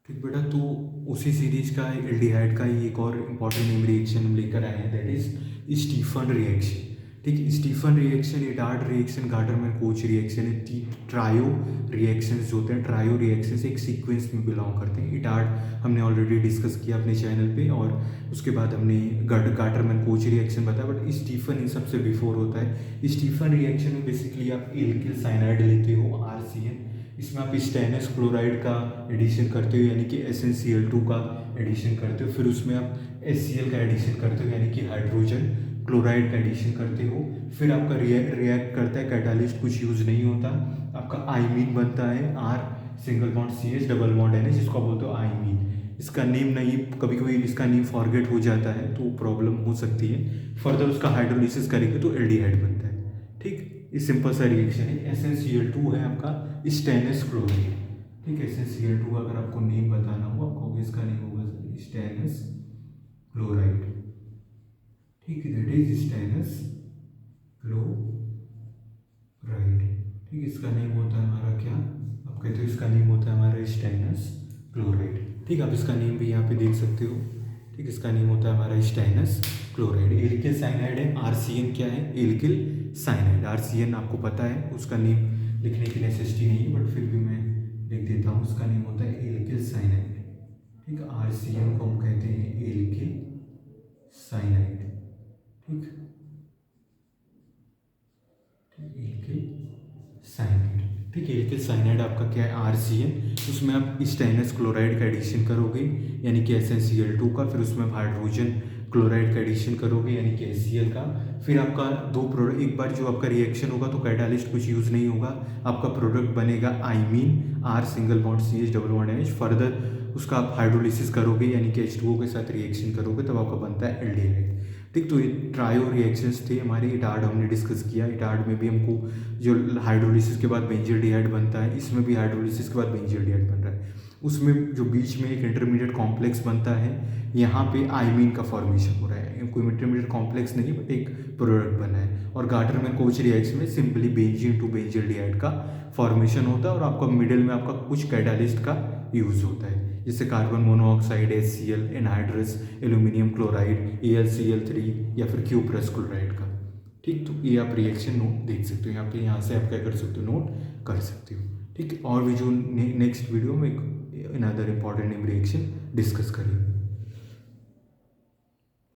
ठीक बेटा, तो उसी सीरीज का एल्डिहाइड का ही एक और इम्पॉर्टेंट नेम रिएक्शन हम लेकर आए हैं, दैट इज स्टीफन रिएक्शन। ठीक, Stephen reaction, Etard reaction, Gattermann Koch reaction है। ट्रायो रिएक्शंस जो होते हैं, ट्रायो रिएक्शंस एक सीक्वेंस में बिलोंग करते हैं। इटार्ड हमने ऑलरेडी डिस्कस किया अपने चैनल पे, और उसके बाद हमने गाटरमैन कोच रिएक्शन बताया, बट स्टीफन इन सबसे बिफोर होता है। स्टीफन रिएक्शन में बेसिकली आप एल्किल साइनाइड लेते हो, RCN। इसमें आप स्टेनस क्लोराइड का एडिशन करते हो, यानी कि SnCl2 का एडिशन करते हो। फिर उसमें आप HCl का एडिशन करते हो, यानी कि हाइड्रोजन क्लोराइड का एडिशन करते हो। फिर आपका रिएक्ट करता है, कैटालिस्ट कुछ यूज नहीं होता, आपका आइमीन बनता है, R single bond CH double bond NH, जिसको बोलते हो आइमीन। इसका नेम नहीं, कभी कभी इसका नेम फॉरगेट हो जाता है तो प्रॉब्लम हो सकती है। फर्दर उसका हाइड्रोलिसिस करेंगे तो एल्डिहाइड बनता है। ठीक, ये सिंपल सा रिएक्शन है। SnCl2 है आपका स्टेनस क्लोराइड। ठीक है, SnCl2 का अगर आपको नेम बताना हो, आपको इसका नेम होगा स्टेनस क्लोराइड। ठीक है, दैट इज स्टेनस क्लोराइड। ठीक, इसका नेम होता है हमारा क्या, आप कहते हो इसका नेम होता है हमारा स्टेनस क्लोराइड। ठीक, आप इसका नेम भी यहाँ पे देख सकते हो। ठीक, इसका नेम होता है हमारा स्टेनस क्लोराइड। एल्किल साइनाइड है, RCN क्या है, एल्किल साइनाइड। RCN आपको पता है, उसका नेम लिखने की नेसेसिटी नहीं है, बट फिर भी मैं लिख देता हूँ। उसका नेम होता है एल्किल साइनाइड। ठीक, RCN को हम कहते हैं एल्किल साइनाइड। ठीक, एल्किल साइनाइड। ठीक है, एल्किल साइनाइड आपका क्या है, RCN। उसमें आप स्टेनस क्लोराइड का एडिशन करोगे, यानी कि SnCl2 का। फिर उसमें हाइड्रोजन क्लोराइड का एडिशन करोगे, यानी कि HCl का। फिर आपका दो प्रोडक्ट, एक बार जो आपका रिएक्शन होगा तो कैटालिस्ट कुछ यूज़ नहीं होगा, आपका प्रोडक्ट बनेगा आइमीन, R single bond CH double bond NH। Further उसका आप हाइड्रोलिसिस करोगे, यानी कि H2O के साथ रिएक्शन करोगे, तब आपका बनता है एल्डिहाइड। ठीक, तो ये ट्रायो रिएक्शंस थे हमारे। इटार्ड हमने डिस्कस किया, इटार्ड में भी हमको जो हाइड्रोलिसिस के बाद बेंजील्डिहाइड बनता है, इसमें भी हाइड्रोलिसिस के बाद बेंजील्डिहाइड बन रहा है। उसमें जो बीच में एक इंटरमीडिएट कॉम्प्लेक्स बनता है, यहाँ पे आइमीन का फॉर्मेशन हो रहा है। कोई इंटरमीडिएट कॉम्प्लेक्स नहीं, बट एक प्रोडक्ट बना है। और गाटरमैन कोच रिएक्शन में सिंपली बेंजीन टू बेंजील्डिहाइड का फॉर्मेशन होता है, और आपका मिडिल में आपका कुछ कैटालिस्ट का यूज होता है, जैसे carbon monoxide, HCl, anhydrous, aluminium chloride, AlCl3, या फिर Q प्लस क्लोराइड का। ठीक, तो ये आप रिएक्शन नोट देख सकते हो यहाँ पे, यहाँ से आप क्या कर सकते हो, नोट कर सकते हो। ठीक है, और भी जो नेक्स्ट वीडियो में एक अनदर इंपॉर्टेंट रिएक्शन डिस्कस करेंगे।